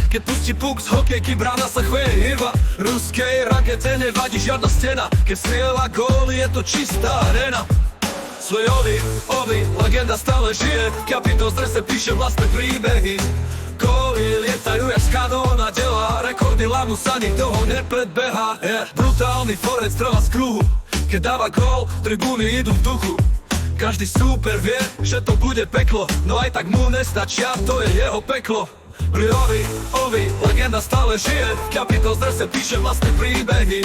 Keď pustí puk z hokejky, brána sa chveje iba ruskej rakete, nevadí žiadna stena. Keď strieľa góly, je to čistá arena. Svojovi, legenda stále žije. Kapitol z drese píše vlastné príbehy. Góly lietajú jak z kanóna, delá rekordy, lamu sa nikto ho nepredbehá. Brutálny forec strela z kruhu. Keď dáva gól, tribúny idú v duchu. Každý súper vie, že to bude peklo, no aj tak mu nestačia, to je jeho peklo. Ovi, legenda stále žije. Kapitol z drese píše vlastné príbehy.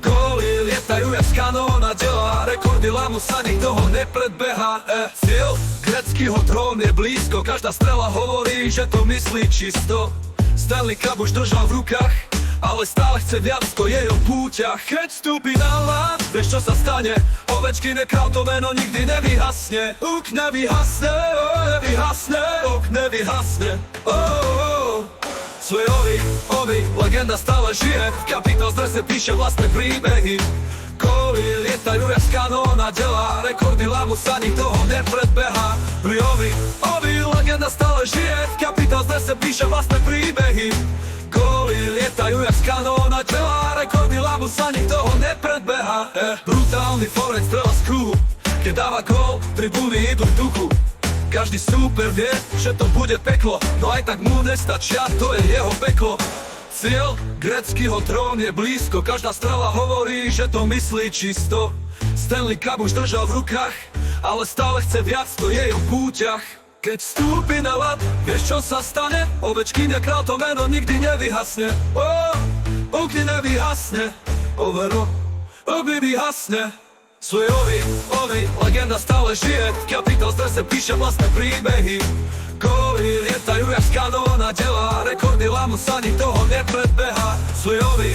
Góly lietajú jak z kanóna, delá rekordy, lamu sa nikto ho nepredbehá. Cieľ gréckyho trón je blízko, každá strela hovorí, že to myslí čisto. Stanley Cup už držal v rukách, ale stále chce viac, to je jeho púťach. Keď vstúpi na ľad, vieš čo sa stane? Ovečkin král, to meno nikdy nevyhasne. Uk nevyhasne, nevyhasne, uk nevyhasne. Svojovi, legenda stále žije. Kapitol z drese píše vlastné príbehy. Góly lietajú jak z kanóna, delá rekordy, lamu sa nikto ho nepredbehá. Ovi, legenda stále žije. Kapitol z drese píše vlastné príbehy. Góly lietajú jak z kanóna, delá rekordy, lamu sa nikto ho nepredbehá. Brutálny forec strela z kruhu. Keď dáva gól, tribúny idú v duchu. Každý súper vie, že to bude peklo, no aj tak mu nestačia, to je jeho peklo. Cieľ gréckyho trón je blízko, každá strela hovorí, že to myslí čisto. Stanley Cup už držal v rukách, ale stále chce viac, to je jeho púťach. Keď vstúpi na ľad, vieš čo sa stane? Ovečkin je král, to meno nikdy nevyhasne. Nikdy nevyhasne, vyhasne. Svojovi, legenda stále žije. Kapitol z drese píše vlastné príbehy. Góly lietajú jak z kanóna, delá rekordy, lamu sa nikto ho nepredbehá. Svojovi,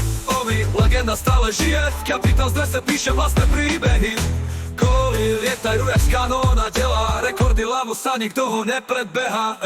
legenda stále žije. Kapitol z drese píše vlastné príbehy. Góly lietajú jak z kanóna, delá rekordy, lamu sa nikto ho nepredbehá.